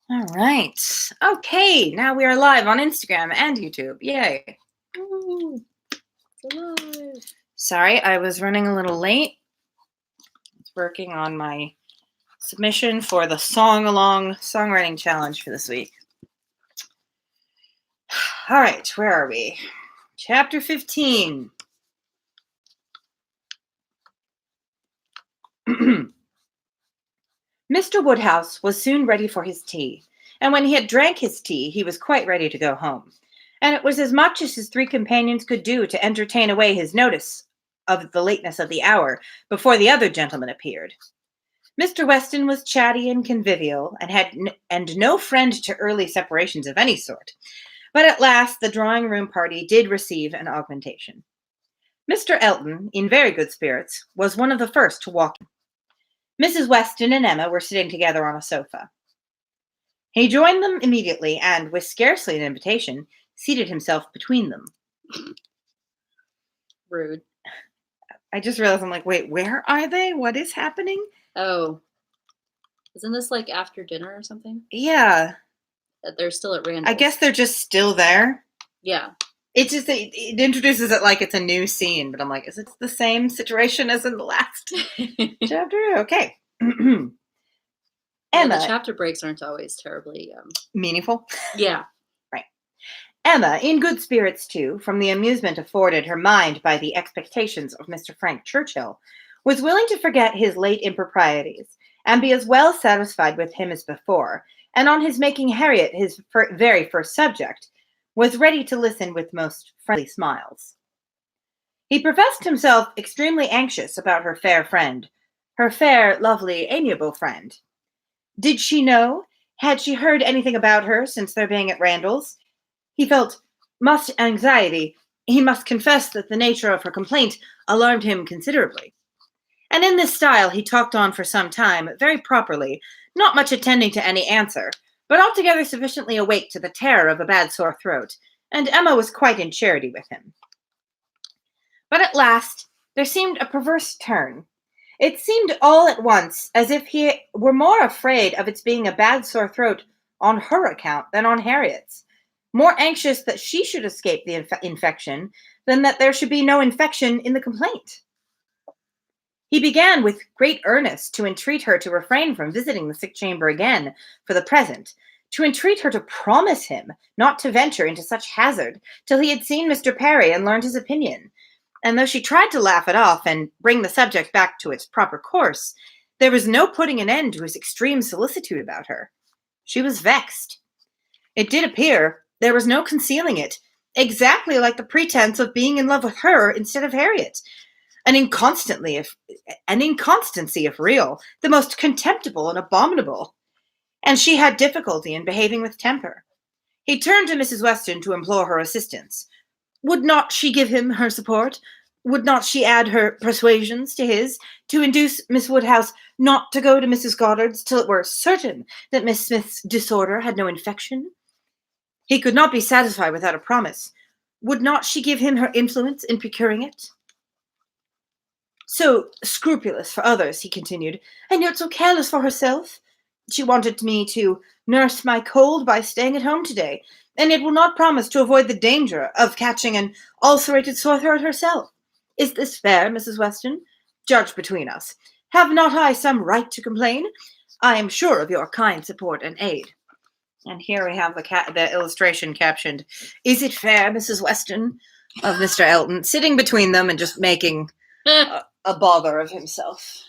All right. Okay, now we are live on Instagram and YouTube. Yay. Ooh, it's alive. Sorry, I was running a little late. Working on my submission for the song-along songwriting challenge for this week. All right, where are we? Chapter 15. Mr. Woodhouse was soon ready for his tea, and when he had drank his tea, he was quite ready to go home. And it was as much as his three companions could do to entertain away his notice of the lateness of the hour before the other gentlemen appeared. Mr. Weston was chatty and convivial, and had no friend to early separations of any sort. But at last the drawing-room party did receive an augmentation. Mr. Elton, in very good spirits, was one of the first to walk in. Mrs. Weston and Emma were sitting together on a sofa. He joined them immediately, and, with scarcely an invitation, seated himself between them. Rude. I just realized, I'm like, wait, where are they? What is happening? Oh. Isn't this like after dinner or something? Yeah. They're still at Randall's. I guess they're just still there. Yeah. It just it introduces it like it's a new scene, but I'm like, is it the same situation as in the last chapter? Okay. Emma. The chapter breaks aren't always terribly meaningful. Yeah. Right. Emma, in good spirits too, from the amusement afforded her mind by the expectations of Mr. Frank Churchill, was willing to forget his late improprieties and be as well satisfied with him as before, and on his making Harriet his very first subject, was ready to listen with most friendly smiles. He professed himself extremely anxious about her fair friend, her fair, lovely, amiable friend. Did she know? Had she heard anything about her since their being at Randall's? He felt much anxiety. He must confess that the nature of her complaint alarmed him considerably. And in this style he talked on for some time, very properly, not much attending to any answer, but altogether sufficiently awake to the terror of a bad sore throat, and Emma was quite in charity with him. But at last there seemed a perverse turn. It seemed all at once as if he were more afraid of its being a bad sore throat on her account than on Harriet's, more anxious that she should escape the infection than that there should be no infection in the complaint. He began with great earnest to entreat her to refrain from visiting the sick chamber again for the present, to entreat her to promise him not to venture into such hazard till he had seen Mr. Perry and learned his opinion. And though she tried to laugh it off and bring the subject back to its proper course, there was no putting an end to his extreme solicitude about her. She was vexed. It did appear, there was no concealing it, exactly like the pretense of being in love with her instead of Harriet. An inconstancy, if real, the most contemptible and abominable. And she had difficulty in behaving with temper. He turned to Mrs. Weston to implore her assistance. Would not she give him her support? Would not she add her persuasions to his, to induce Miss Woodhouse not to go to Mrs. Goddard's till it were certain that Miss Smith's disorder had no infection? He could not be satisfied without a promise. Would not she give him her influence in procuring it? So scrupulous for others, he continued, and yet so careless for herself. She wanted me to nurse my cold by staying at home today, and yet will not promise to avoid the danger of catching an ulcerated sore throat herself. Is this fair, Mrs. Weston? Judge between us. Have not I some right to complain? I am sure of your kind support and aid. And here we have the illustration captioned, Is it fair, Mrs. Weston? Of Mr. Elton, sitting between them and just making a bother of himself.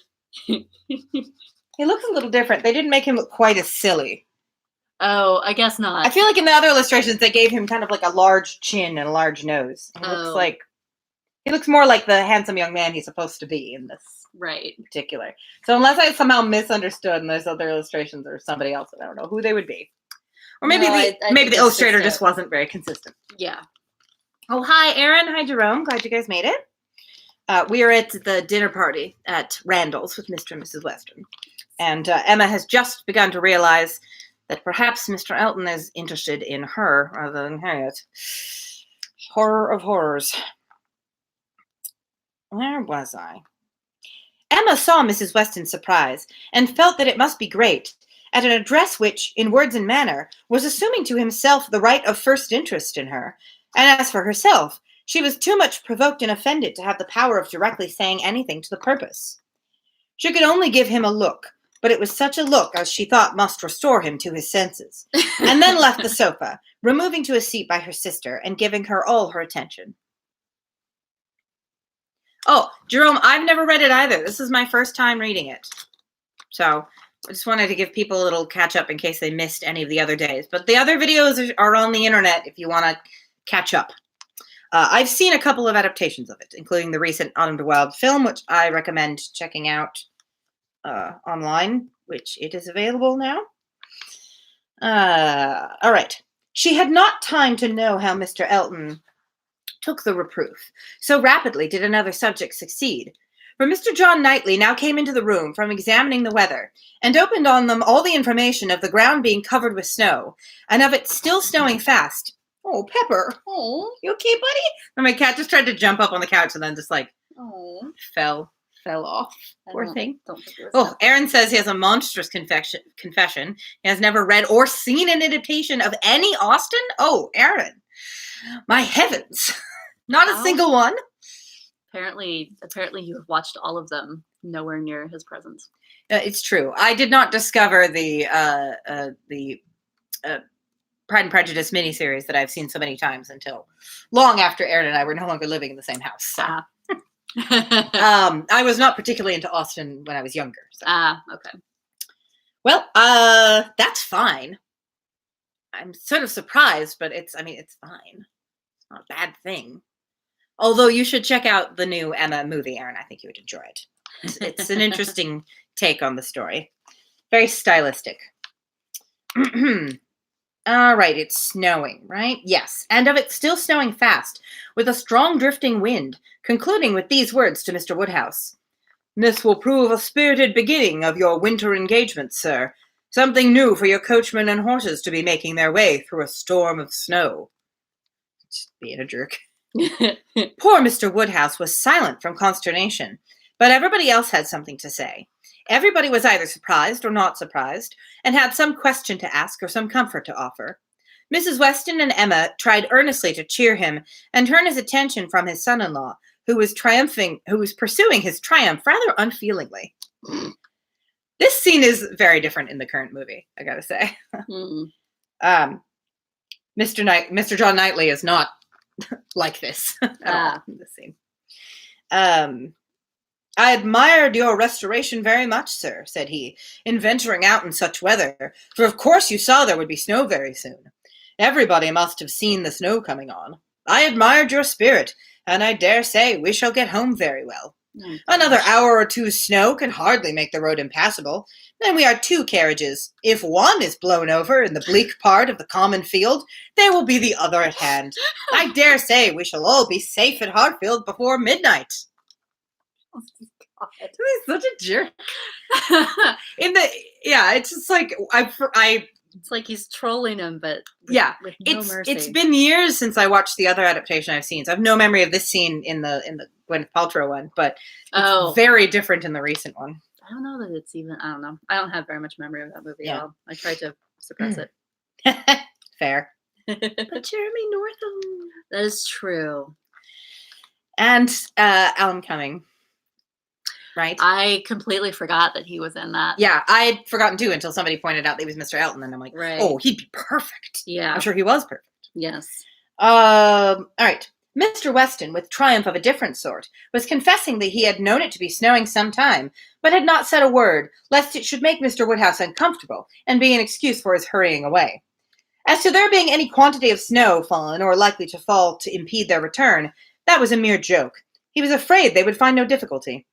He looks a little different. They didn't make him look quite as silly. Oh, I guess not. I feel like in the other illustrations they gave him kind of like a large chin and a large nose. He looks more like the handsome young man he's supposed to be in this particular. So unless I somehow misunderstood and those other illustrations or somebody else, I don't know who they would be. Or maybe the illustrator just wasn't very consistent. Yeah. Oh, hi, Aaron. Hi, Jerome. Glad you guys made it. We are at the dinner party at Randall's with Mr. and Mrs. Weston. And Emma has just begun to realize that perhaps Mr. Elton is interested in her rather than Harriet. Horror of horrors. Where was I? Emma saw Mrs. Weston's surprise and felt that it must be great, at an address which, in words and manner, was assuming to himself the right of first interest in her, and as for herself, she was too much provoked and offended to have the power of directly saying anything to the purpose. She could only give him a look, but it was such a look as she thought must restore him to his senses, and then left the sofa, removing to a seat by her sister and giving her all her attention. Oh, Jerome, I've never read it either. This is my first time reading it. So I just wanted to give people a little catch up in case they missed any of the other days. But the other videos are on the internet if you want to catch up. I've seen a couple of adaptations of it, including the recent Autumn to Wild film, which I recommend checking out online, which it is available now. All right. She had not time to know how Mr. Elton took the reproof. So rapidly did another subject succeed. For Mr. John Knightley now came into the room from examining the weather, and opened on them all the information of the ground being covered with snow, and of it still snowing fast. Oh, Pepper. Oh. You okay, buddy? And my cat just tried to jump up on the couch and then just fell off. Poor thing. Oh, Aaron says he has a monstrous confession. He has never read or seen an adaptation of any Austen. Oh, Aaron. My heavens. Not a single one. Apparently you have watched all of them. Nowhere near his presence. It's true. I did not discover the Pride and Prejudice miniseries that I've seen so many times until long after Aaron and I were no longer living in the same house. So. I was not particularly into Austen when I was younger. So. Okay. Well, that's fine. I'm sort of surprised, but it's fine. It's not a bad thing. Although you should check out the new Emma movie, Aaron. I think you would enjoy it. It's an interesting take on the story. Very stylistic. All right, it's snowing, right? Yes, and of it still snowing fast, with a strong drifting wind, concluding with these words to Mr. Woodhouse. This will prove a spirited beginning of your winter engagement, sir. Something new for your coachman and horses to be making their way through a storm of snow. Just being a jerk. Poor Mr. Woodhouse was silent from consternation, but everybody else had something to say. Everybody was either surprised or not surprised, and had some question to ask or some comfort to offer. Mrs. Weston and Emma tried earnestly to cheer him and turn his attention from his son-in-law, who was pursuing his triumph rather unfeelingly. This scene is very different in the current movie, I gotta say. Mr. John Knightley is not like this at all in this scene. I admired your restoration very much, sir, said he, in venturing out in such weather, for of course you saw there would be snow very soon. Everybody must have seen the snow coming on. I admired your spirit, and I dare say we shall get home very well. Another hour or two's snow can hardly make the road impassable. Then we are 2 carriages. If one is blown over in the bleak part of the common field, there will be the other at hand. I dare say we shall all be safe at Hartfield before midnight. Oh, God. He's such a jerk. It's just like it's like he's trolling him, but with no mercy. It's been years since I watched the other adaptation I've seen, so I have no memory of this scene in the Gwyneth Paltrow one, but it's very different in the recent one. I don't know that it's even. I don't know. I don't have very much memory of that movie at all. I tried to suppress it. Fair. But Jeremy Northam. That is true. And Alan Cumming. Right? I completely forgot that he was in that. Yeah, I had forgotten too until somebody pointed out that he was Mr. Elton, and I'm like, oh, he'd be perfect. Yeah. I'm sure he was perfect. Yes. All right. Mr. Weston, with triumph of a different sort, was confessing that he had known it to be snowing some time, but had not said a word, lest it should make Mr. Woodhouse uncomfortable, and be an excuse for his hurrying away. As to there being any quantity of snow fallen, or likely to fall to impede their return, that was a mere joke. He was afraid they would find no difficulty.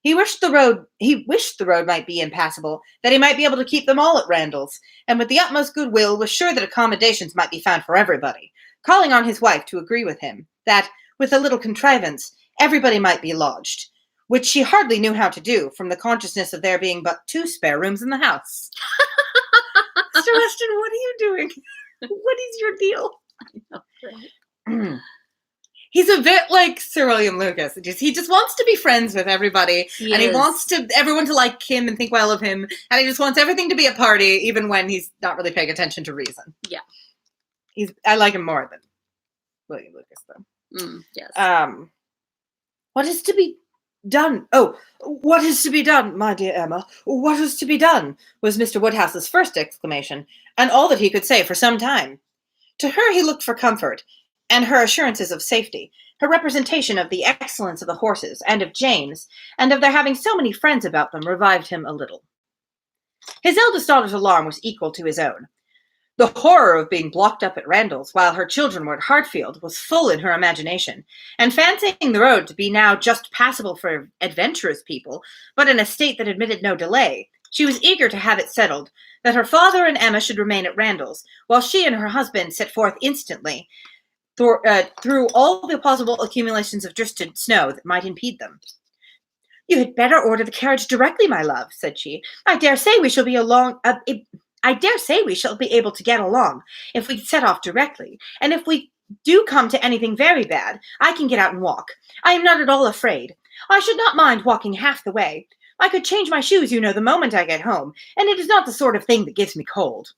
He wished the road might be impassable, that he might be able to keep them all at Randall's, and with the utmost goodwill was sure that accommodations might be found for everybody, calling on his wife to agree with him, that, with a little contrivance, everybody might be lodged, which she hardly knew how to do, from the consciousness of there being but 2 spare rooms in the house. Mr. Weston, what are you doing? What is your deal? I know, right? He's a bit like Sir William Lucas. He just wants to be friends with everybody, He and he is. wants everyone to like him and think well of him, and he just wants everything to be a party, even when he's not really paying attention to reason. Yeah. I like him more than William Lucas, though. Yes. What is to be done? Oh, what is to be done, my dear Emma? What is to be done? Was Mr. Woodhouse's first exclamation, and all that he could say for some time. To her he looked for comfort, and her assurances of safety, her representation of the excellence of the horses, and of James, and of their having so many friends about them, revived him a little. His eldest daughter's alarm was equal to his own. The horror of being blocked up at Randall's while her children were at Hartfield was full in her imagination, and fancying the road to be now just passable for adventurous people, but in a state that admitted no delay, she was eager to have it settled that her father and Emma should remain at Randall's, while she and her husband set forth instantly through all the possible accumulations of drifted snow that might impede them. "You had better order the carriage directly, my love," said she. I dare say we shall be able to get along if we set off directly, and if we do come to anything very bad, I can get out and walk. I am not at all afraid. I should not mind walking half the way. I could change my shoes, you know, the moment I get home, and it is not the sort of thing that gives me cold."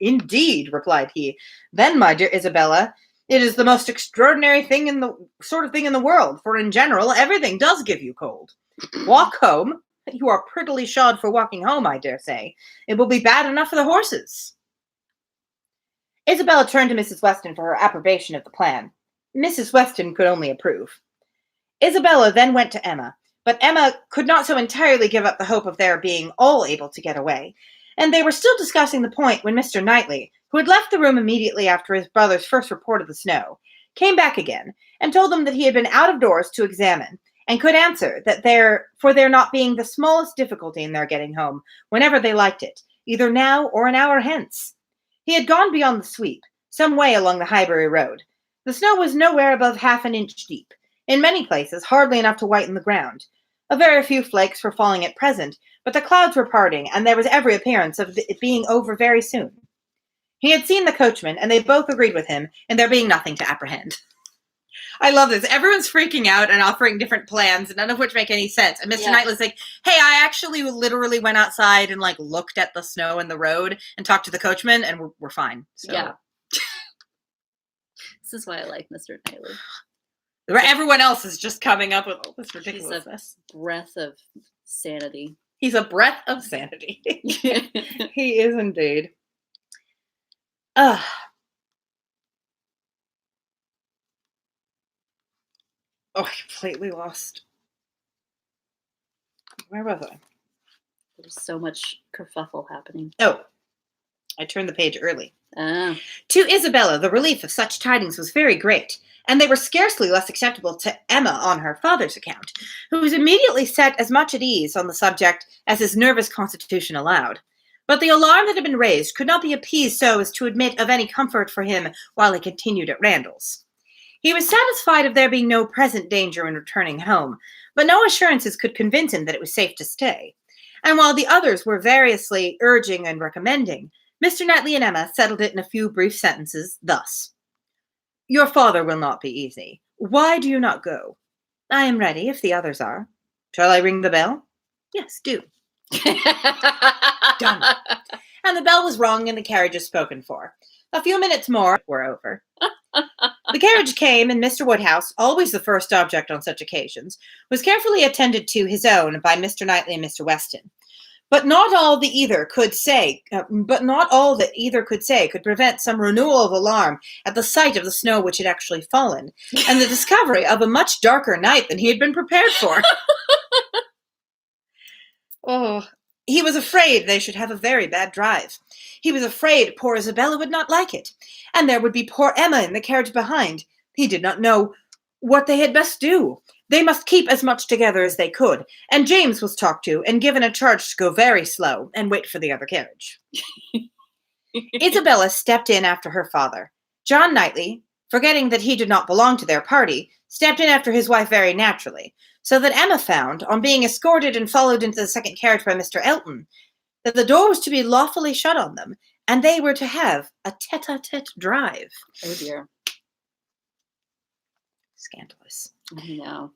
"Indeed," replied he. "Then, my dear Isabella, it is the most extraordinary thing in the world, for in general everything does give you cold. Walk home. You are prettily shod for walking home, I dare say. It will be bad enough for the horses." Isabella turned to Mrs. Weston for her approbation of the plan. Mrs. Weston could only approve. Isabella then went to Emma, but Emma could not so entirely give up the hope of their being all able to get away, and they were still discussing the point when Mr. Knightley, who had left the room immediately after his brother's first report of the snow, came back again, and told them that he had been out of doors to examine, and could answer that there not being the smallest difficulty in their getting home, whenever they liked it, either now or an hour hence. He had gone beyond the sweep, some way along the Highbury road. The snow was nowhere above half an inch deep, in many places hardly enough to whiten the ground. A very few flakes were falling at present, but the clouds were parting, and there was every appearance of it being over very soon. He had seen the coachman, and they both agreed with him in there being nothing to apprehend. I love this. Everyone's freaking out and offering different plans, none of which make any sense. And Mr. Knightley's like, "Hey, I actually literally went outside and looked at the snow and the road and talked to the coachman, and we're fine." So. Yeah. This is why I like Mr. Knightley. Everyone else is just coming up with all this ridiculousness. He's a breath of sanity. He's a breath of sanity. He is indeed. Oh, I completely lost. Where was I? There's so much kerfuffle happening. Oh, I turned the page early. Ah. To Isabella, the relief of such tidings was very great, and they were scarcely less acceptable to Emma on her father's account, who was immediately set as much at ease on the subject as his nervous constitution allowed. But the alarm that had been raised could not be appeased so as to admit of any comfort for him while he continued at Randall's. He was satisfied of there being no present danger in returning home, but no assurances could convince him that it was safe to stay. And while the others were variously urging and recommending, Mr. Knightley and Emma settled it in a few brief sentences, thus: "Your father will not be easy. Why do you not go?" "I am ready, if the others are." "Shall I ring the bell?" "Yes, do." Done. And the bell was rung and the carriage was spoken for. A few minutes more were over. The carriage came, and Mr. Woodhouse, always the first object on such occasions, was carefully attended to his own by Mr. Knightley and Mr. Weston. But not all that either could say could prevent some renewal of alarm at the sight of the snow which had actually fallen, and the discovery of a much darker night than he had been prepared for. Oh, he was afraid they should have a very bad drive. He was afraid poor Isabella would not like it, and there would be poor Emma in the carriage behind. He did not know what they had best do. They must keep as much together as they could, and James was talked to and given a charge to go very slow and wait for the other carriage. Isabella stepped in after her father. John Knightley, forgetting that he did not belong to their party, stepped in after his wife very naturally, so that Emma found, on being escorted and followed into the second carriage by Mr. Elton, that the door was to be lawfully shut on them, and they were to have a tete-a-tete drive. Oh dear. Scandalous. I know.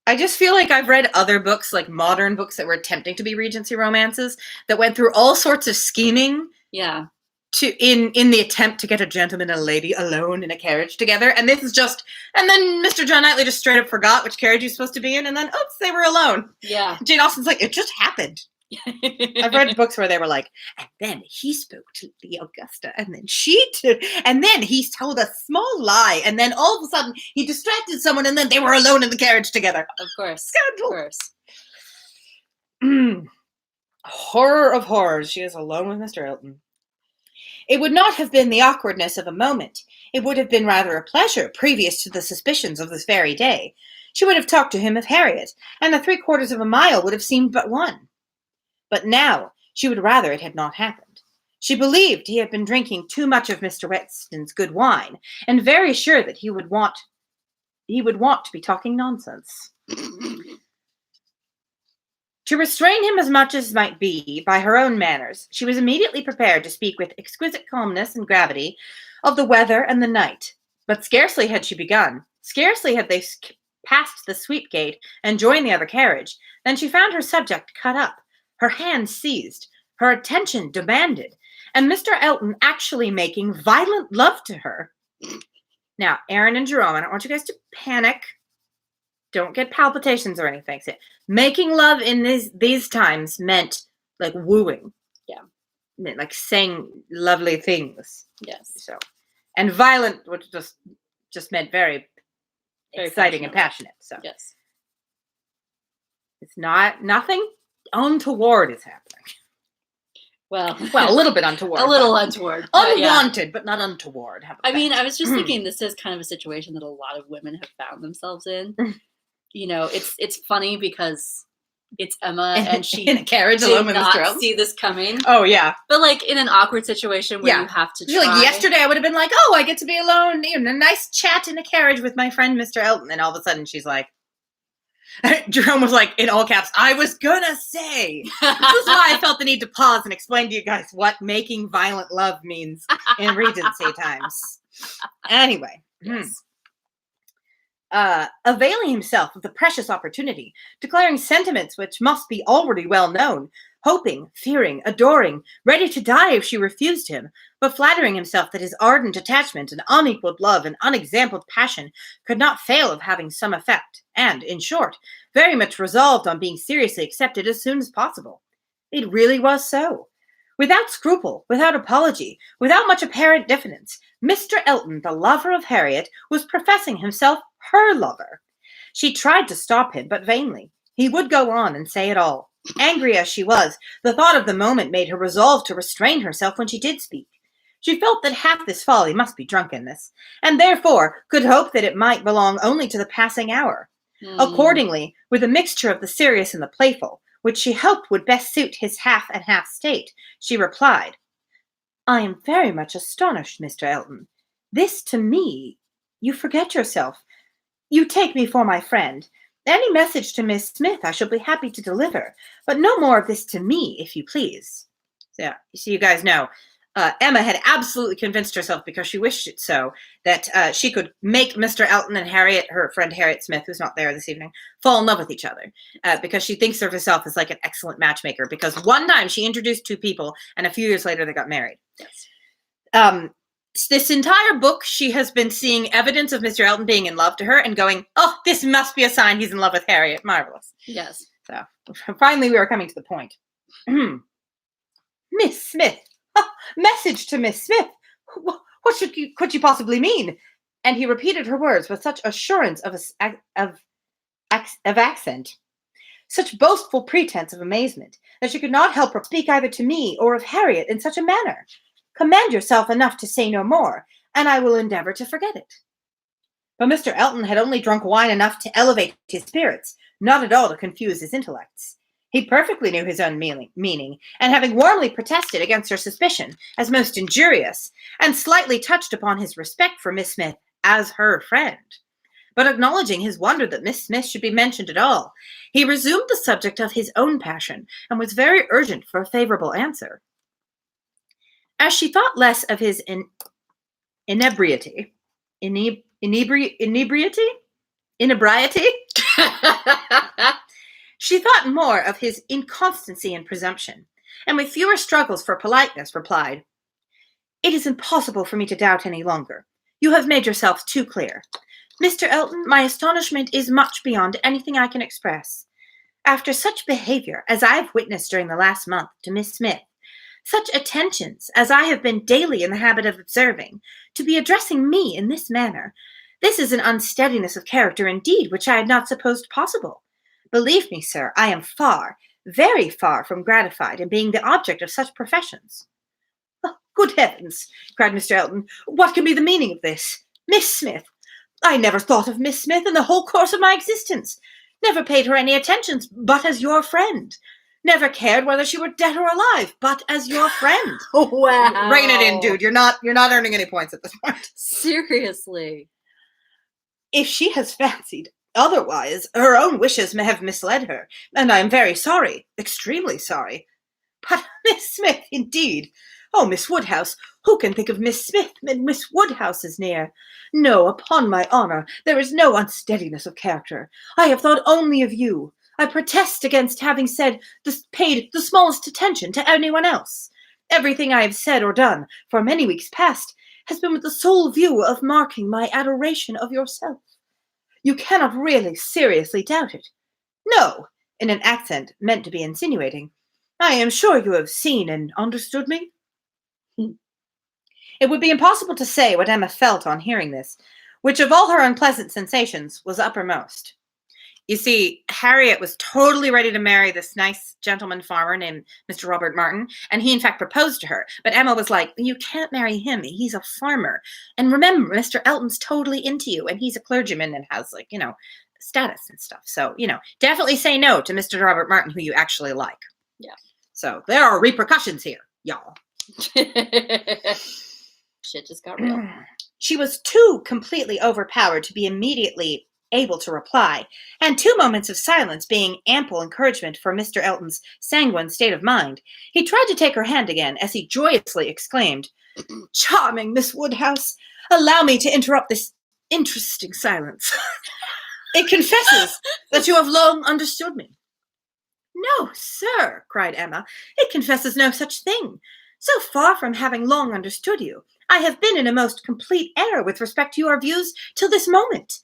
I just feel like I've read other books, like modern books that were attempting to be Regency romances, that went through all sorts of scheming. Yeah. In the attempt to get a gentleman and a lady alone in a carriage together. And this is just, and then Mr. John Knightley just straight up forgot which carriage he's supposed to be in, and then, oops, they were alone. Yeah. Jane Austen's like, it just happened. I've read books where they were like, and then he spoke to the Augusta, and then and then he told a small lie, and then all of a sudden he distracted someone, and then they were alone in the carriage together. Of course. Scandal. Of course. Horror of horrors. She is alone with Mr. Elton. It would not have been the awkwardness of a moment. It would have been rather a pleasure, previous to the suspicions of this very day. She would have talked to him of Harriet, and the 3/4 of a mile would have seemed but one. But now she would rather it had not happened. She believed he had been drinking too much of Mr. Weston's good wine, and very sure that he would want to be talking nonsense. To restrain him as much as might be by her own manners, she was immediately prepared to speak with exquisite calmness and gravity of the weather and the night. But scarcely had she begun, scarcely had they passed the sweep gate and joined the other carriage, than she found her subject cut up, her hands seized, her attention demanded, and Mr. Elton actually making violent love to her. Now, Aaron and Jerome, I don't want you guys to panic. Don't get palpitations or anything. Making love in these times meant like wooing. Yeah. Meant like saying lovely things. Yes. So, and violent, which just meant very exciting and passionate. So yes. It's nothing untoward is happening. Well, a little bit untoward. A little untoward. Unwanted, but not untoward. I mean, I was just thinking this is kind of a situation that a lot of women have found themselves in. You know, it's funny because it's Emma and she in a carriage did alone with not Mr. Elton. see this coming. Oh yeah, but like in an awkward situation where you have to try. Like yesterday, I would have been like, "Oh, I get to be alone, a nice chat in a carriage with my friend Mr. Elton," and all of a sudden she's like, Jerome was like, in all caps, "I was gonna say." This is why I felt the need to pause and explain to you guys what making violent love means in Regency times. Anyway. Yes. Availing himself of the precious opportunity, declaring sentiments which must be already well known, hoping, fearing, adoring, ready to die if she refused him, but flattering himself that his ardent attachment and unequaled love and unexampled passion could not fail of having some effect, and, in short, very much resolved on being seriously accepted as soon as possible. It really was so. Without scruple, without apology, without much apparent diffidence, Mr. Elton, the lover of Harriet, was professing himself her lover. She tried to stop him, but vainly. He would go on and say it all. Angry as she was, the thought of the moment made her resolve to restrain herself when she did speak. She felt that half this folly must be drunkenness, and therefore could hope that it might belong only to the passing hour. Accordingly, with a mixture of the serious and the playful, which she hoped would best suit his half and half state, she replied, "I am very much astonished, Mr. Elton. This to me, you forget yourself. You take me for my friend. Any message to Miss Smith I shall be happy to deliver, but no more of this to me, if you please." So you guys know, Emma had absolutely convinced herself, because she wished it so, that she could make Mr. Elton and Harriet, her friend Harriet Smith, who's not there this evening, fall in love with each other, because she thinks of herself as like an excellent matchmaker, because one time she introduced two people, and a few years later they got married. Yes. This entire book, she has been seeing evidence of Mr. Elton being in love to her and going, "Oh, this must be a sign he's in love with Harriet." Marvelous. Yes. So finally we are coming to the point. Miss Smith. Message to Miss Smith. What could you possibly mean? And he repeated her words with such assurance of accent, such boastful pretense of amazement, that she could not help but speak either to me or of Harriet in such a manner. Command yourself enough to say no more, and I will endeavor to forget it. But Mr. Elton had only drunk wine enough to elevate his spirits, not at all to confuse his intellects. He perfectly knew his own meaning, and having warmly protested against her suspicion as most injurious, and slightly touched upon his respect for Miss Smith as her friend, but acknowledging his wonder that Miss Smith should be mentioned at all, he resumed the subject of his own passion, and was very urgent for a favorable answer. As she thought less of his inebriety, Inebriety? She thought more of his inconstancy and presumption, and with fewer struggles for politeness replied, "It is impossible for me to doubt any longer. You have made yourself too clear. Mr. Elton, my astonishment is much beyond anything I can express. After such behavior as I have witnessed during the last month to Miss Smith, such attentions as I have been daily in the habit of observing, to be addressing me in this manner, this is an unsteadiness of character indeed which I had not supposed possible. Believe me, sir, I am far, very far from gratified in being the object of such professions." "Oh, good heavens!" cried Mr. Elton. "What can be the meaning of this? Miss Smith! I never thought of Miss Smith in the whole course of my existence. Never paid her any attentions but as your friend. Never cared whether she were dead or alive, but as your friend." Wow. Rein it in, dude. You're not earning any points at this point. Seriously. "If she has fancied otherwise, her own wishes may have misled her, and I am very sorry, extremely sorry. But Miss Smith, indeed! Oh, Miss Woodhouse, who can think of Miss Smith when Miss Woodhouse is near? No, upon my honour, there is no unsteadiness of character. I have thought only of you. I protest against having paid the smallest attention to anyone else. Everything I have said or done for many weeks past has been with the sole view of marking my adoration of yourself. You cannot really seriously doubt it. No," in an accent meant to be insinuating, "I am sure you have seen and understood me." It would be impossible to say what Emma felt on hearing this, which of all her unpleasant sensations was uppermost. You see, Harriet was totally ready to marry this nice gentleman farmer named Mr. Robert Martin, and he in fact proposed to her. But Emma was like, "You can't marry him. He's a farmer. And remember, Mr. Elton's totally into you, and he's a clergyman and has, status and stuff. So, definitely say no to Mr. Robert Martin, who you actually like." Yeah. So there are repercussions here, y'all. Shit just got real. She was too completely overpowered to be immediately able to reply, and 2 moments of silence being ample encouragement for Mr. Elton's sanguine state of mind, he tried to take her hand again as he joyously exclaimed, "Charming Miss Woodhouse, allow me to interrupt this interesting silence. It confesses that you have long understood me." "No, sir," cried Emma, "it confesses no such thing. So far from having long understood you, I have been in a most complete error with respect to your views till this moment.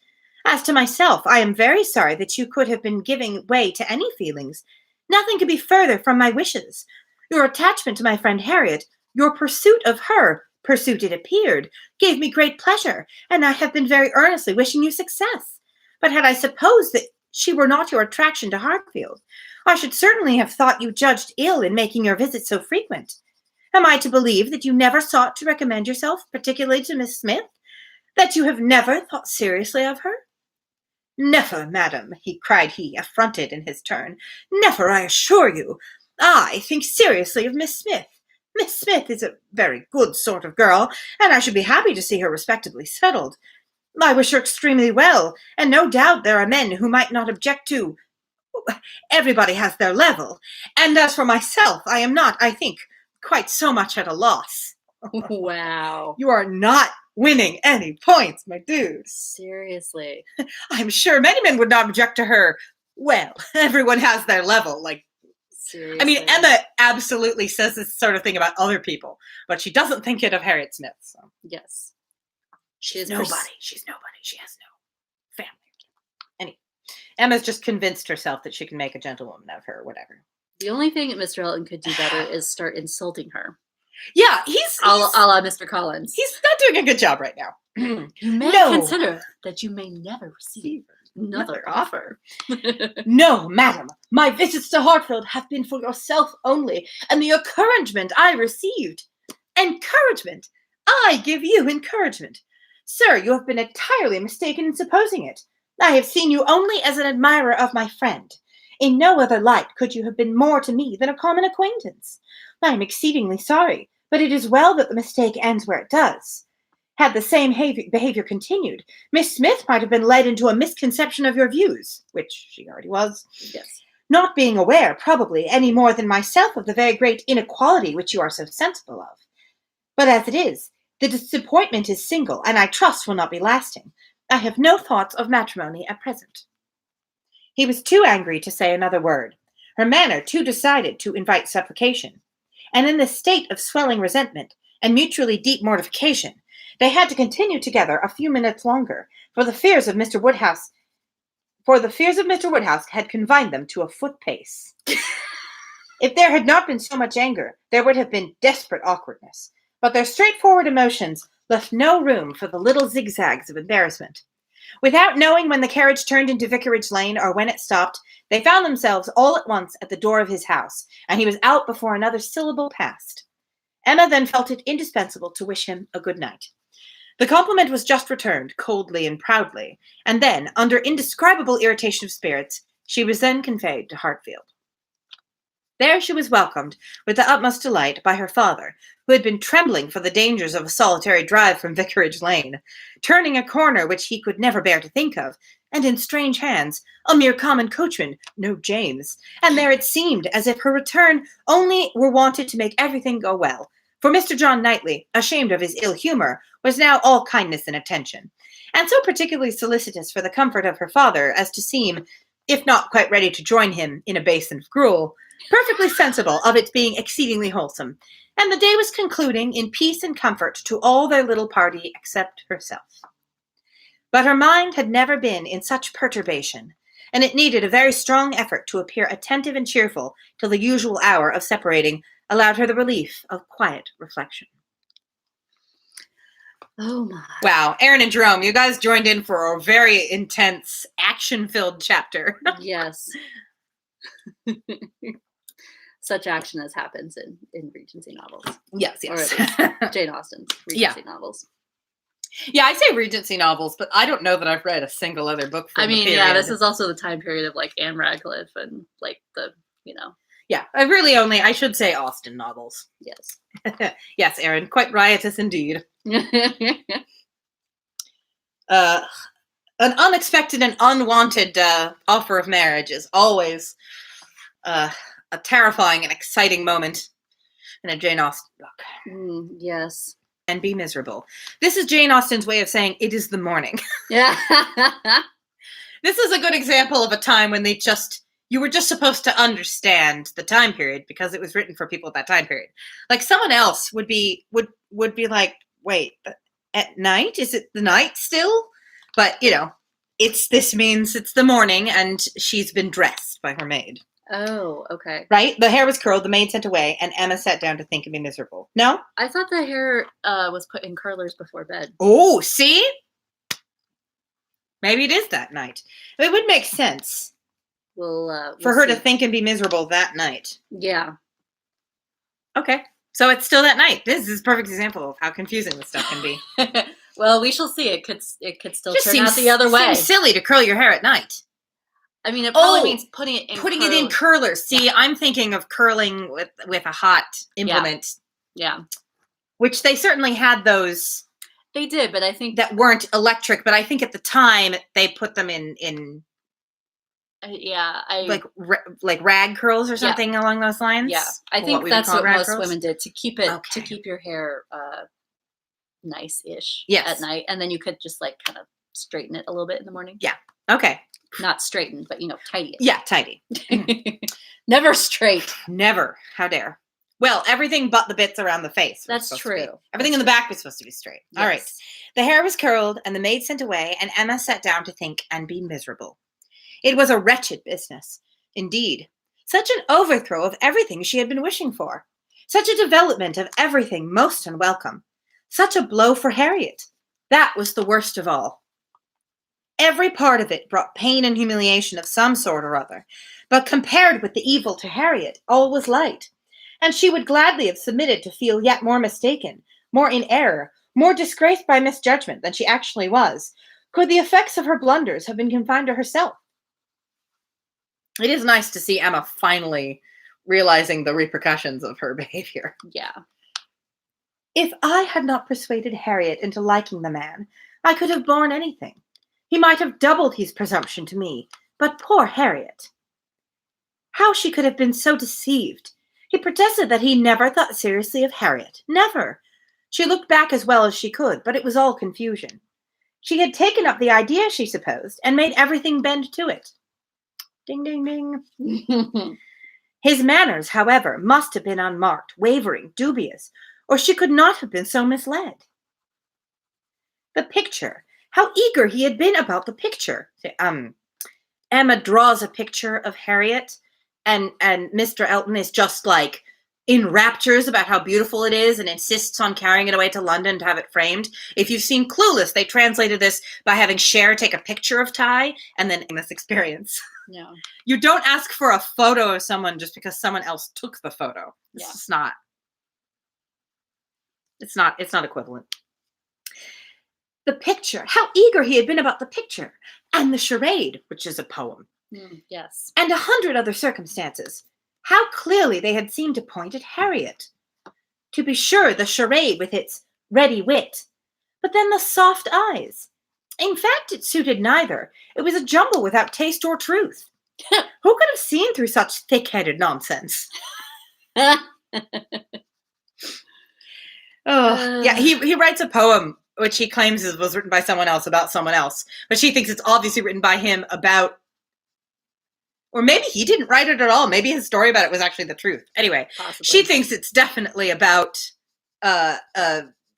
As to myself, I am very sorry that you could have been giving way to any feelings. Nothing could be further from my wishes. Your attachment to my friend Harriet, your pursuit of her, pursuit it appeared, gave me great pleasure, and I have been very earnestly wishing you success. But had I supposed that she were not your attraction to Hartfield, I should certainly have thought you judged ill in making your visits so frequent. Am I to believe that you never sought to recommend yourself, particularly to Miss Smith? That you have never thought seriously of her?" "Never, madam," cried he, affronted in his turn. "Never, I assure you. I think seriously of Miss Smith. Miss Smith is a very good sort of girl, and I should be happy to see her respectably settled. I wish her extremely well, and no doubt there are men who might not object to. Everybody has their level, and as for myself, I am not, I think, quite so much at a loss." Wow. You are not winning any points, my dude. Seriously. I'm sure many men would not object to her. Well, everyone has their level. Seriously. I mean, Emma absolutely says this sort of thing about other people, but she doesn't think it of Harriet Smith. So. Yes. She's nobody. She's nobody. She has no family. Anyway, Emma's just convinced herself that she can make a gentlewoman of her, whatever. The only thing that Mr. Elton could do better is start insulting her. Yeah, he's a la Mr. Collins. He's not doing a good job right now. You may consider that you may never receive another offer. "No, madam, my visits to Hartfield have been for yourself only, and the encouragement I received." "Encouragement? I give you encouragement? Sir, you have been entirely mistaken in supposing it. I have seen you only as an admirer of my friend. In no other light could you have been more to me than a common acquaintance. I am exceedingly sorry, but it is well that the mistake ends where it does. Had the same behavior continued, Miss Smith might have been led into a misconception of your views, which she already was. Yes. Not being aware, probably, any more than myself of the very great inequality which you are so sensible of. But as it is, The disappointment is single, and I trust will not be lasting. I have no thoughts of matrimony at present." He was too angry to say another word, her manner too decided to invite supplication, and in this state of swelling resentment and mutually deep mortification, they had to continue together a few minutes longer, for the fears of Mr. Woodhouse had confined them to a foot pace. If there had not been so much anger, there would have been desperate awkwardness, but their straightforward emotions left no room for the little zigzags of embarrassment. Without knowing when the carriage turned into Vicarage Lane or when it stopped, they found themselves all at once at the door of his house, and he was out before another syllable passed. Emma then felt it indispensable to wish him a good night. The compliment was just returned, coldly and proudly, and then, under indescribable irritation of spirits, she was then conveyed to Hartfield. There she was welcomed with the utmost delight by her father, who had been trembling for the dangers of a solitary drive from Vicarage Lane, turning a corner which he could never bear to think of, and in strange hands, a mere common coachman, no James, and there it seemed as if her return only were wanted to make everything go well, for Mr. John Knightley, ashamed of his ill humour, was now all kindness and attention, and so particularly solicitous for the comfort of her father as to seem, if not quite ready to join him in a basin of gruel, perfectly sensible of its being exceedingly wholesome, and the day was concluding in peace and comfort to all their little party except herself. But her mind had never been in such perturbation, and it needed a very strong effort to appear attentive and cheerful till the usual hour of separating allowed her the relief of quiet reflection. Oh my. Wow, Aaron and Jerome, you guys joined in for a very intense, action-filled chapter. Yes. Such action as happens in Regency novels. Yes. Or at least Jane Austen's Regency novels. Yeah, I say Regency novels, but I don't know that I've read a single other book from the period. Yeah, this is also the time period of like Anne Radcliffe and like the. Yeah, I should say Austen novels. Yes. Yes, Aaron, quite riotous indeed. An unexpected and unwanted offer of marriage is always a terrifying and exciting moment in a Jane Austen book. Yes. And be miserable. This is Jane Austen's way of saying it is the morning. Yeah. This is a good example of a time when you were just supposed to understand the time period because it was written for people at that time period. Like someone else would be like, wait, at night? Is it the night still? But, this means it's the morning and she's been dressed by her maid. Oh, okay. Right? The hair was curled, the maid sent away, and Emma sat down to think and be miserable. No? I thought the hair was put in curlers before bed. Oh, see? Maybe it is that night. It would make sense. We'll for her see. to think and be miserable that night. Yeah. Okay. So it's still that night. This is a perfect example of how confusing this stuff can be. Well, we shall see. It could still Just turn out the other way. Seems silly to curl your hair at night. I mean, it probably means putting it in curlers. See, I'm thinking of curling with a hot implement. Yeah. Which they certainly had those. They did, but I think that weren't electric. But I think at the time they put them in. Like rag curls or something along those lines. Yeah, I think that's what most women did to keep your hair nice-ish at night, and then you could just like kind of straighten it a little bit in the morning. Yeah. Okay. Not straighten, but tidy it. Yeah, tidy. Never straight. Never. How dare. Well, everything but the bits around the face. That's true. Everything in the back was supposed to be straight. Yes. All right. The hair was curled, and the maid sent away, and Emma sat down to think and be miserable. It was a wretched business, indeed. Such an overthrow of everything she had been wishing for. Such a development of everything most unwelcome. Such a blow for Harriet. That was the worst of all. Every part of it brought pain and humiliation of some sort or other, but compared with the evil to Harriet, all was light, and she would gladly have submitted to feel yet more mistaken, more in error, more disgraced by misjudgment than she actually was, could the effects of her blunders have been confined to herself. It is nice to see Emma finally realizing the repercussions of her behavior. Yeah. If I had not persuaded Harriet into liking the man, I could have borne anything. He might have doubled his presumption to me, but poor Harriet. How she could have been so deceived. He protested that he never thought seriously of Harriet. Never. She looked back as well as she could, but it was all confusion. She had taken up the idea, she supposed, and made everything bend to it. Ding, ding, ding. His manners, however, must have been unmarked, wavering, dubious, or she could not have been so misled. The picture. How eager he had been about the picture. Emma draws a picture of Harriet, and Mr. Elton is just like in raptures about how beautiful it is and insists on carrying it away to London to have it framed. If you've seen Clueless, they translated this by having Cher take a picture of Ty and then in this experience. Yeah. You don't ask for a photo of someone just because someone else took the photo. Yeah. It's not. It's not equivalent. The picture. How eager he had been about the picture. And the charade, which is a poem. Yes. And 100 other circumstances. How clearly they had seemed to point at Harriet. To be sure, the charade with its ready wit. But then the soft eyes. In fact, it suited neither. It was a jumble without taste or truth. Who could have seen through such thick-headed nonsense? Yeah, he writes a poem which he claims was written by someone else about someone else, but she thinks it's obviously written by him about, or maybe he didn't write it at all. Maybe his story about it was actually the truth. Anyway, possibly. She thinks it's definitely about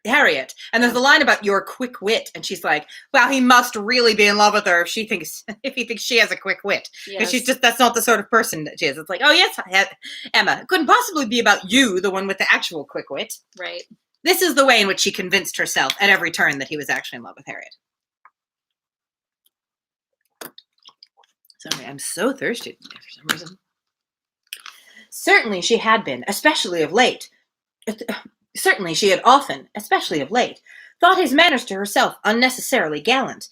Harriet, and there's a line about your quick wit, and she's like, "Well, he must really be in love with her if he thinks she has a quick wit, because that's not the sort of person that she is." It's like, oh yes, Emma, it couldn't possibly be about you, the one with the actual quick wit, right? This is the way in which she convinced herself at every turn that he was actually in love with Harriet. Sorry, I'm so thirsty for some reason. Certainly she had been, especially of late. Certainly she had often, especially of late, thought his manners to herself unnecessarily gallant,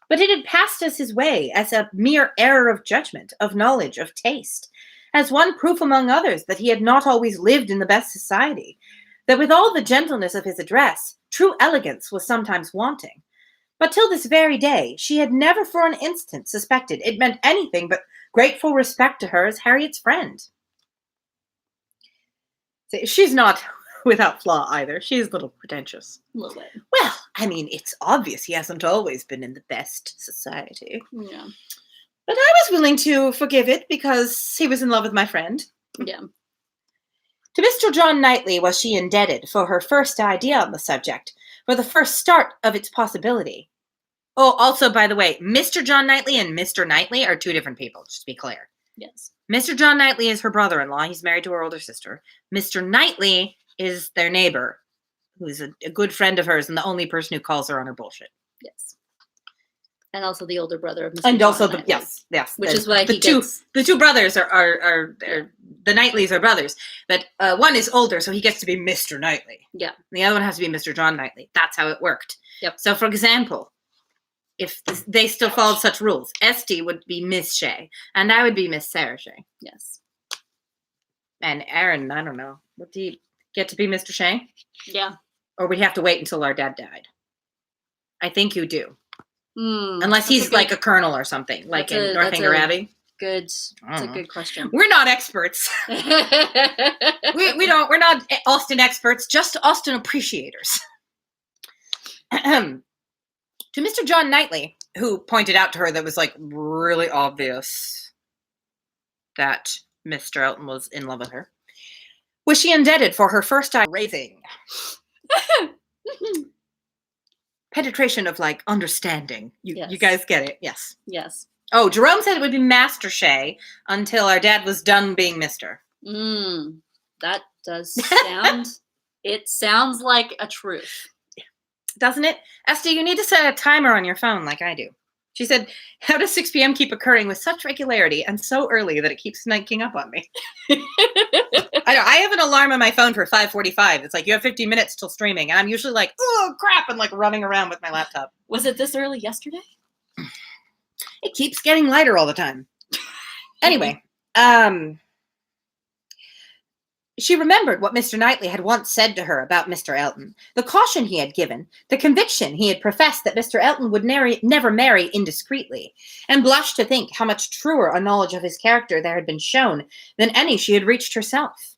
but it had passed as his way as a mere error of judgment, of knowledge, of taste, as one proof among others that he had not always lived in the best society, that with all the gentleness of his address, true elegance was sometimes wanting. But till this very day, she had never for an instant suspected it meant anything but grateful respect to her as Harriet's friend. She's not without flaw either. She's a little pretentious. A little bit. Well, I mean, it's obvious he hasn't always been in the best society. Yeah. But I was willing to forgive it because he was in love with my friend. Yeah. To Mr. John Knightley was she indebted for her first idea on the subject, for the first start of its possibility. Oh, also, by the way, Mr. John Knightley and Mr. Knightley are two different people, just to be clear. Yes. Mr. John Knightley is her brother-in-law. He's married to her older sister. Mr. Knightley is their neighbor, who's a good friend of hers and the only person who calls her on her bullshit. Yes. And also the older brother of Mr. And John also Knightley, yes. Which is why the two brothers are the Knightleys are brothers, but one is older, so he gets to be Mr. Knightley. Yeah. And the other one has to be Mr. John Knightley. That's how it worked. Yep. So, for example, if they still followed such rules, Esty would be Miss Shea, and I would be Miss Sarah Shea. Yes. And Aaron, I don't know, would he get to be Mr. Shea? Yeah. Or would he have to wait until our dad died? I think you do. Unless he's like a colonel or something, like in Northanger Abbey. That's a good question. We're not experts. We're not Austen experts, just Austen appreciators. To Mr. John Knightley, who pointed out to her that it was like really obvious that Mr. Elton was in love with her, was she indebted for her first time raving. Penetration of like understanding. You guys get it? Yes. Yes. Oh, Jerome said it would be Master Shea until our dad was done being Mr. That does sound. It sounds like a truth. Doesn't it? Esty, you need to set a timer on your phone like I do. She said, how does 6 p.m. keep occurring with such regularity and so early that it keeps sneaking up on me? I know. I have an alarm on my phone for 5:45. It's like, you have 15 minutes till streaming. And I'm usually like, oh, crap, and like running around with my laptop. Was it this early yesterday? It keeps getting lighter all the time. Anyway, she remembered what Mr. Knightley had once said to her about Mr. Elton, the caution he had given, the conviction he had professed that Mr. Elton would never marry indiscreetly, and blushed to think how much truer a knowledge of his character there had been shown than any she had reached herself.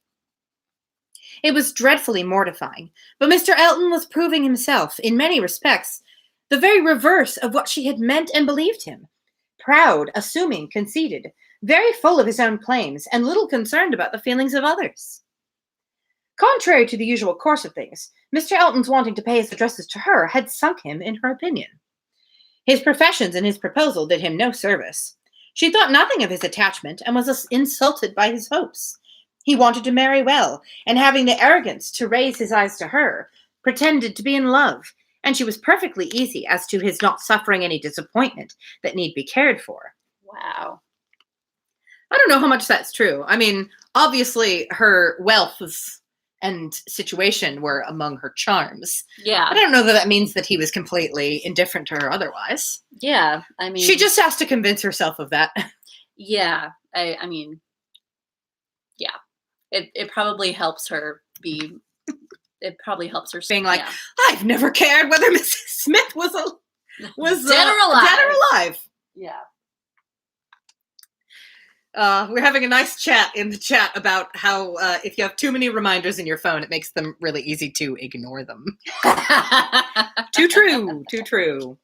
It was dreadfully mortifying, but Mr. Elton was proving himself, in many respects, the very reverse of what she had meant and believed him. Proud, assuming, conceited, very full of his own claims, and little concerned about the feelings of others. Contrary to the usual course of things, Mr. Elton's wanting to pay his addresses to her had sunk him in her opinion. His professions and his proposal did him no service. She thought nothing of his attachment, and was insulted by his hopes. He wanted to marry well, and having the arrogance to raise his eyes to her, pretended to be in love, and she was perfectly easy as to his not suffering any disappointment that need be cared for. Wow. I don't know how much that's true. I mean, obviously her wealth and situation were among her charms. Yeah. I don't know that means that he was completely indifferent to her otherwise. Yeah, I mean... She just has to convince herself of that. Yeah, I mean... Yeah. It probably helps her be... It probably helps her... Being like, yeah. I've never cared whether Mrs. Smith was dead or alive. Dead or alive. Yeah. We're having a nice chat in the chat about how if you have too many reminders in your phone, it makes them really easy to ignore them. Too true. Too true.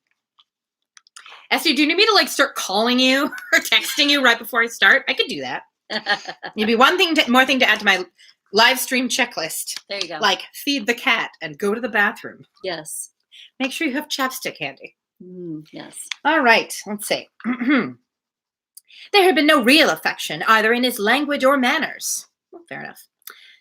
Esty, do you need me to like start calling you or texting you right before I start? I could do that. Maybe one thing more thing to add to my live stream checklist. There you go. Like feed the cat and go to the bathroom. Yes. Make sure you have chapstick handy. Yes. All right. Let's see. There had been no real affection, either in his language or manners. Well, fair enough.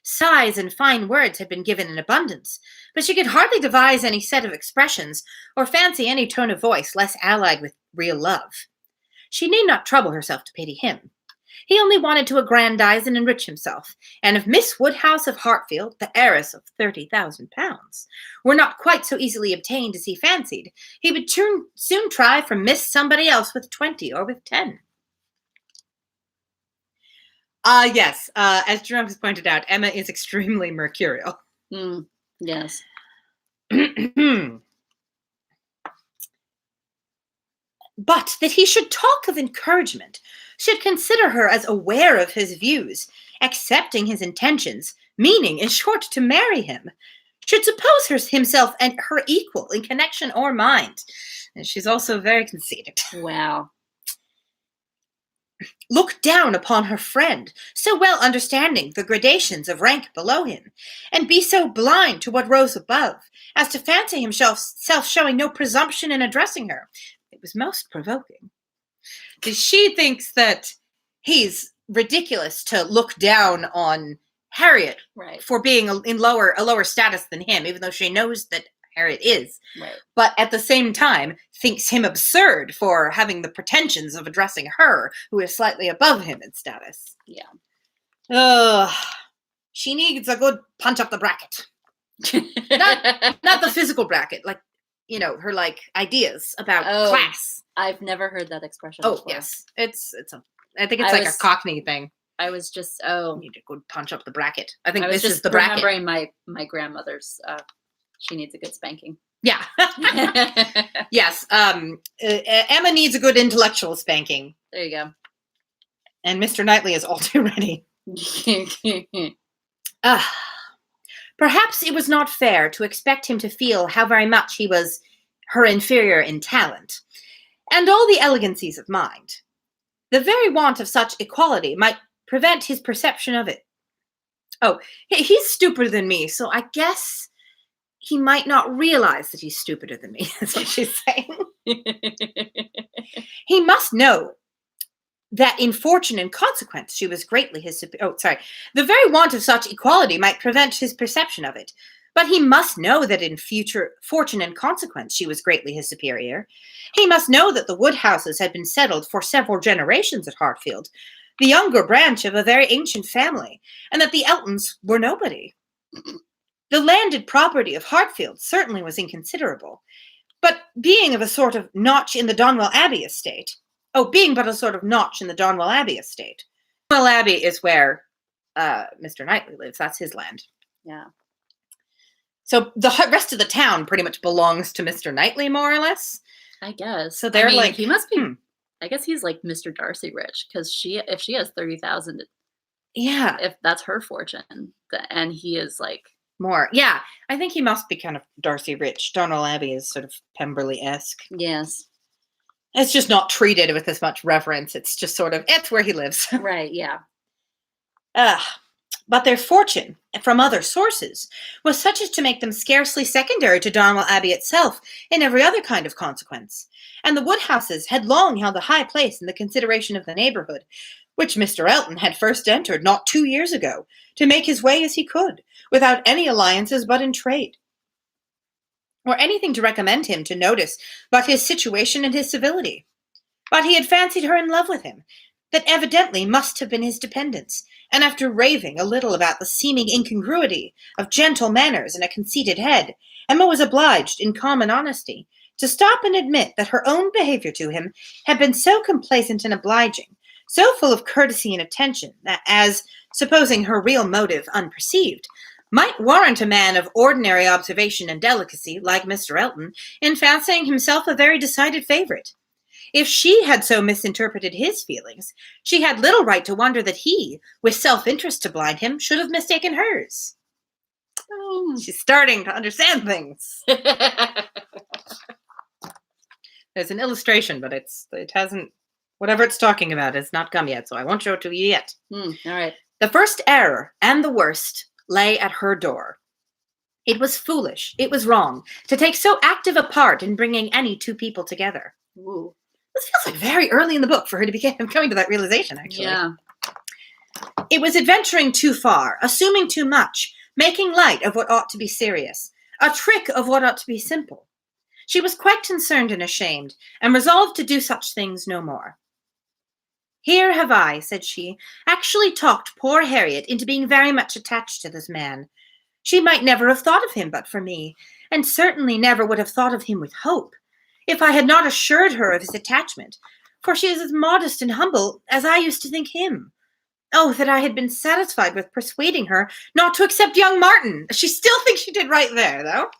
Sighs and fine words had been given in abundance, but she could hardly devise any set of expressions, or fancy any tone of voice less allied with real love. She need not trouble herself to pity him. He only wanted to aggrandize and enrich himself, and if Miss Woodhouse of Hartfield, the heiress of 30,000 pounds, were not quite so easily obtained as he fancied, he would soon try for Miss Somebody Else with 20 or with 10. Yes, as Jerome has pointed out, Emma is extremely mercurial. Yes. But that he should talk of encouragement, should consider her as aware of his views, accepting his intentions, meaning, in short, to marry him, should suppose himself and her equal in connection or mind. And she's also very conceited. Wow. Look down upon her friend, so well understanding the gradations of rank below him, and be so blind to what rose above, as to fancy himself showing no presumption in addressing her. It was most provoking. She thinks that he's ridiculous to look down on Harriet for being a lower status than him, even though she knows that Harriet is. Right. But at the same time, thinks him absurd for having the pretensions of addressing her, who is slightly above him in status. Yeah. She needs a good punch up the bracket. not the physical bracket, like, you know, her like ideas about class. I've never heard that expression before. Yes. I think it's like a Cockney thing. I was just You need to go punch up the bracket. I think this is the bracket. Remembering my grandmother's she needs a good spanking. Yeah. Yes. Emma needs a good intellectual spanking. There you go. And Mr. Knightley is all too ready. Perhaps it was not fair to expect him to feel how very much he was her inferior in talent, and all the elegancies of mind. The very want of such equality might prevent his perception of it. Oh, he's stupider than me, so I guess he might not realize that he's stupider than me, is what she's saying. He must know that in fortune and consequence she was greatly his the very want of such equality might prevent his perception of it, but he must know that in future fortune and consequence she was greatly his superior. He must know that the Woodhouses had been settled for several generations at Hartfield, the younger branch of a very ancient family, and that the Eltons were nobody. The landed property of Hartfield certainly was inconsiderable, but being of a sort of notch in the Donwell Abbey estate. Being but a sort of notch in the Donwell Abbey estate. Donwell Abbey is where Mr. Knightley lives. That's his land. Yeah. So the rest of the town pretty much belongs to Mr. Knightley, more or less. I guess. So they're he must be. I guess he's like Mr. Darcy rich, because if she has 30,000, Yeah. if that's her fortune. And he is like, More. Yeah. I think he must be kind of Darcy Rich. Darnell Abbey is sort of Pemberley-esque. yes. It's just not treated with as much reverence. It's just sort of, it's where he lives. Right, yeah. But their fortune, from other sources, was such as to make them scarcely secondary to Darnell Abbey itself in every other kind of consequence. And the Woodhouses had long held a high place in the consideration of the neighbourhood, which Mr. Elton had first entered not 2 years ago, to make his way as he could, without any alliances but in trade, or anything to recommend him to notice but his situation and his civility. But he had fancied her in love with him, that evidently must have been his dependence, and after raving a little about the seeming incongruity of gentle manners and a conceited head, Emma was obliged, in common honesty, to stop and admit that her own behaviour to him had been so complaisant and obliging, so full of courtesy and attention, that as, supposing her real motive unperceived, might warrant a man of ordinary observation and delicacy, like Mr. Elton, in fancying himself a very decided favourite. If she had so misinterpreted his feelings, she had little right to wonder that he, with self-interest to blind him, should have mistaken hers. She's starting to understand things. There's an illustration, but it hasn't, whatever it's talking about has not come yet, so I won't show it to you yet. All right. The first error, and the worst, lay at her door. It was foolish, it was wrong, to take so active a part in bringing any two people together. Ooh. This feels like very early in the book for her to be coming to that realization, actually. Yeah. It was adventuring too far, assuming too much, making light of what ought to be serious, a trick of what ought to be simple. She was quite concerned and ashamed, and resolved to do such things no more. Here have I, said she, actually talked poor Harriet into being very much attached to this man. She might never have thought of him but for me, and certainly never would have thought of him with hope, if I had not assured her of his attachment, for she is as modest and humble as I used to think him. Oh, that I had been satisfied with persuading her not to accept young Martin. She still thinks she did right there, though.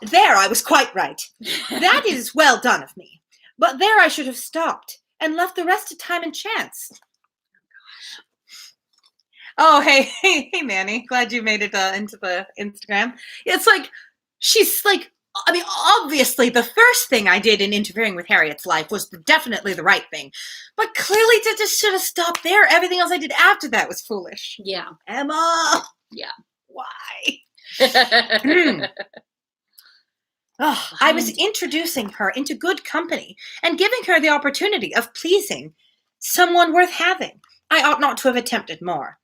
There I was quite right. That is well done of me. But there I should have stopped, and left the rest to time and chance. Oh, hey, Manny. Glad you made it into the Instagram. It's like, she's like, I mean, obviously, the first thing I did in interfering with Harriet's life was definitely the right thing. But clearly, to just should have stopped there. Everything else I did after that was foolish. Yeah. Emma! Yeah. Why? I was introducing her into good company and giving her the opportunity of pleasing someone worth having. I ought not to have attempted more.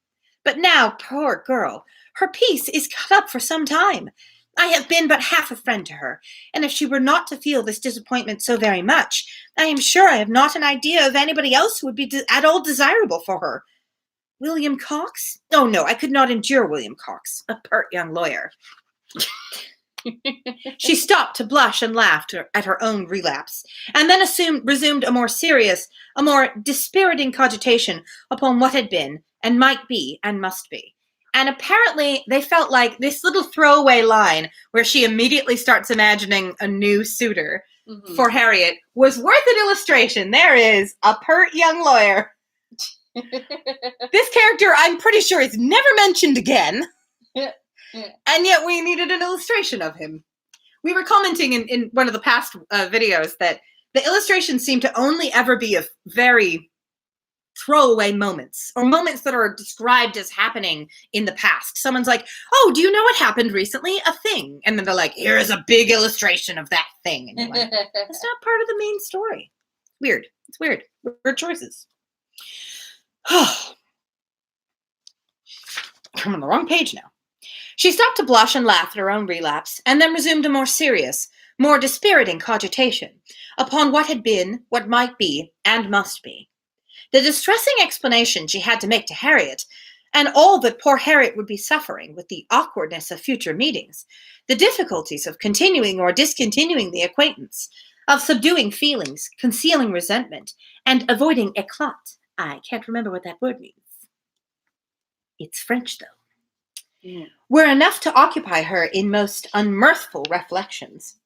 But now, poor girl, her peace is cut up for some time. I have been but half a friend to her, and if she were not to feel this disappointment so very much, I am sure I have not an idea of anybody else who would be at all desirable for her. William Cox? Oh, no, I could not endure William Cox, a pert young lawyer. She stopped to blush and laugh at her own relapse, and then resumed a more serious, a more dispiriting cogitation upon what had been, and might be, and must be. And apparently they felt like this little throwaway line where she immediately starts imagining a new suitor for Harriet was worth an illustration. There is a pert young lawyer. This character, I'm pretty sure, is never mentioned again. And yet we needed an illustration of him. We were commenting in one of the past videos that the illustrations seem to only ever be of very throwaway moments, or moments that are described as happening in the past. Someone's like, oh, do you know what happened recently? A thing. And then they're like, here is a big illustration of that thing. And you're like, that's not part of the main story. Weird. It's weird. Weird choices. I'm on the wrong page now. She stopped to blush and laugh at her own relapse, and then resumed a more serious, more dispiriting cogitation upon what had been, what might be, and must be. The distressing explanation she had to make to Harriet, and all that poor Harriet would be suffering with the awkwardness of future meetings, the difficulties of continuing or discontinuing the acquaintance, of subduing feelings, concealing resentment, and avoiding éclat. I can't remember what that word means. It's French, though. Yeah. Were enough to occupy her in most unmirthful reflections,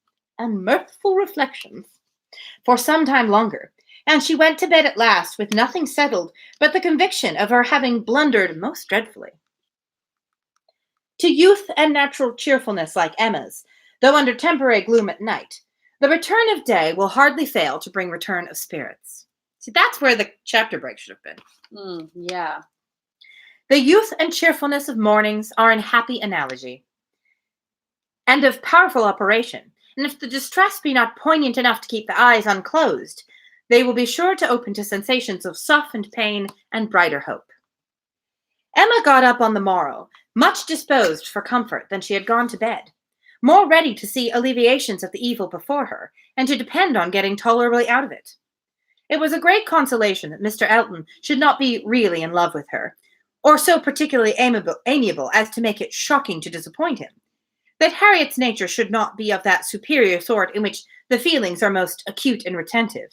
for some time longer, and she went to bed at last with nothing settled but the conviction of her having blundered most dreadfully. To youth and natural cheerfulness like Emma's, though under temporary gloom at night, the return of day will hardly fail to bring return of spirits. See, that's where the chapter break should have been. Yeah. The youth and cheerfulness of mornings are in happy analogy, and of powerful operation, and if the distress be not poignant enough to keep the eyes unclosed, they will be sure to open to sensations of softened pain and brighter hope. Emma got up on the morrow, much disposed for comfort than she had gone to bed, more ready to see alleviations of the evil before her, and to depend on getting tolerably out of it. It was a great consolation that Mr. Elton should not be really in love with her, or so particularly amiable as to make it shocking to disappoint him, that Harriet's nature should not be of that superior sort in which the feelings are most acute and retentive,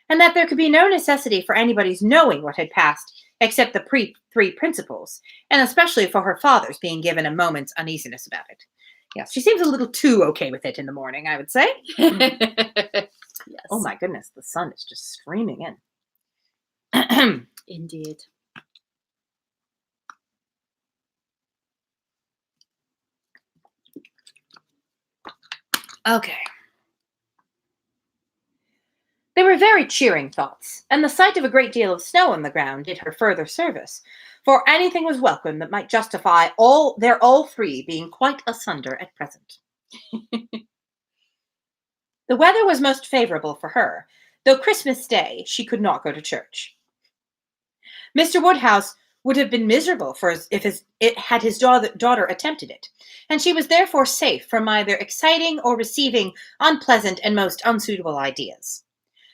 and that there could be no necessity for anybody's knowing what had passed except the three principals, and especially for her father's being given a moment's uneasiness about it. Yes, she seems a little too okay with it in the morning, I would say. Yes. Oh my goodness, the sun is just streaming in. Indeed. Okay. They were very cheering thoughts, and the sight of a great deal of snow on the ground did her further service, for anything was welcome that might justify all three being quite asunder at present. The weather was most favorable for her, though Christmas Day she could not go to church. Mr. Woodhouse would have been miserable if his daughter attempted it, and she was therefore safe from either exciting or receiving unpleasant and most unsuitable ideas.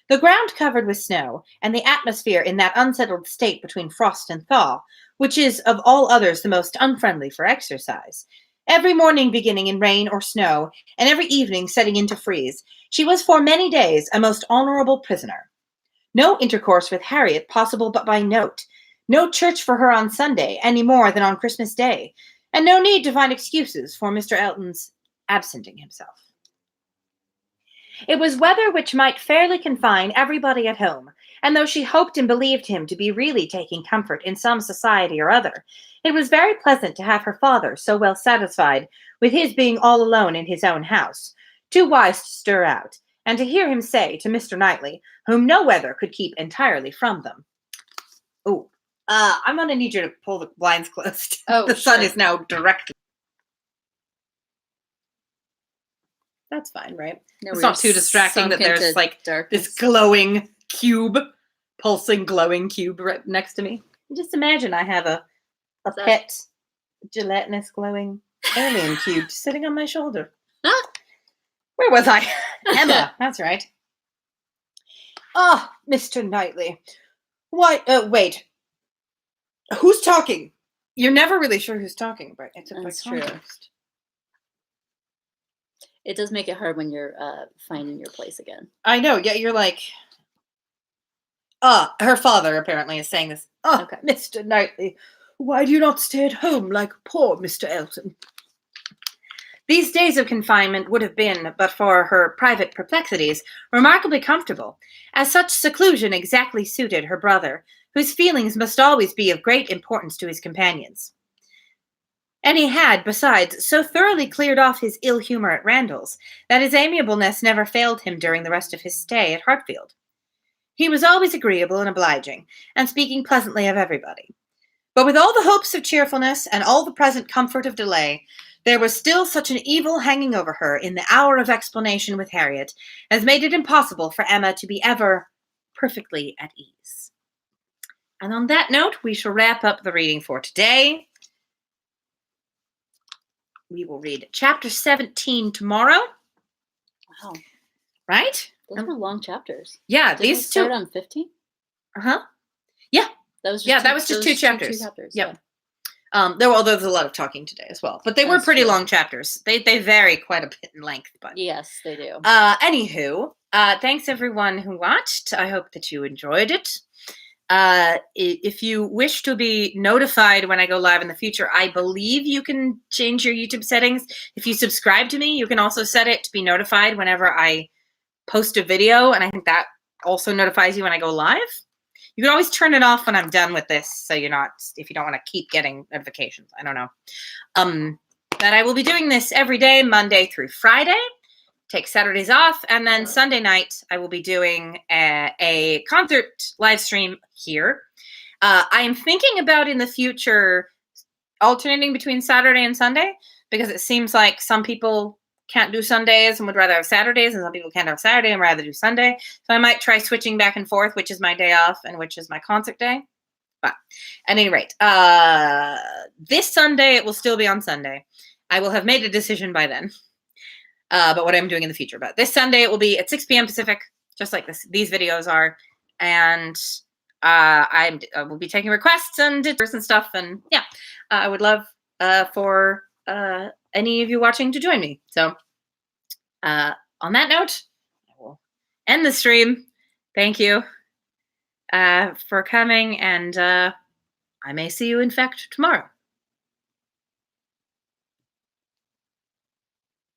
The ground covered with snow, and the atmosphere in that unsettled state between frost and thaw, which is of all others the most unfriendly for exercise, every morning beginning in rain or snow, and every evening setting in to freeze, she was for many days a most honorable prisoner. No intercourse with Harriet possible but by note, no church for her on Sunday any more than on Christmas Day, and no need to find excuses for Mr. Elton's absenting himself. It was weather which might fairly confine everybody at home, and though she hoped and believed him to be really taking comfort in some society or other, it was very pleasant to have her father so well satisfied with his being all alone in his own house, too wise to stir out, and to hear him say to Mr. Knightley, whom no weather could keep entirely from them, "Oh, I'm going to need you to pull the blinds closed. Oh, the sun sure. is now directly." That's fine, right? No, It's we not were too distracting sunk that there's into like darkness. this glowing cube, pulsing glowing cube right next to me. Just imagine I have a pet gelatinous glowing alien cube sitting on my shoulder. Where was I? Emma, that's right. Ah, Mr. Knightley. Why, wait. Who's talking? You're never really sure who's talking, right? Except by That's true. context. It does make it hard when you're finding your place again. I know, yeah, you're like, her father apparently is saying this. Okay. Mr. Knightley, why do you not stay at home like poor Mr. Elton? These days of confinement would have been, but for her private perplexities, remarkably comfortable, as such seclusion exactly suited her brother, whose feelings must always be of great importance to his companions. And he had, besides, so thoroughly cleared off his ill humor at Randall's, that his amiableness never failed him during the rest of his stay at Hartfield. He was always agreeable and obliging, and speaking pleasantly of everybody. But with all the hopes of cheerfulness and all the present comfort of delay, there was still such an evil hanging over her in the hour of explanation with Harriet as made it impossible for Emma to be ever perfectly at ease. And on that note, we shall wrap up the reading for today. We will read chapter 17 tomorrow. Wow. Right? Those were long chapters. Yeah, Didn't we these start two. on 15? Uh-huh. Yeah. That was just that was just two chapters. Yep. There was a lot of talking today as well, but they were pretty long chapters. They vary quite a bit in length, but yes, they do. Anywho, thanks everyone who watched. I hope that you enjoyed it. If you wish to be notified when I go live in the future, I believe you can change your YouTube settings. If you subscribe to me, you can also set it to be notified whenever I post a video, and I think that also notifies you when I go live. You can always turn it off when I'm done with this, so you're not, if you don't want to keep getting notifications. I don't know. But I will be doing this every day, Monday through Friday. Take Saturdays off, and then Sunday night I will be doing a concert live stream here. I am thinking about in the future alternating between Saturday and Sunday, because it seems like some people can't do Sundays and would rather have Saturdays, and some people can't have Saturday and rather do Sunday. So I might try switching back and forth, which is my day off and which is my concert day. But at any rate, this Sunday it will still be on Sunday. I will have made a decision by then. But what I'm doing in the future. But this Sunday it will be at 6 p.m. Pacific, just like these videos are. And I will be taking requests and stuff. And yeah, I would love for any of you watching to join me. So on that note, I will end the stream. Thank you for coming. And I may see you, in fact, tomorrow.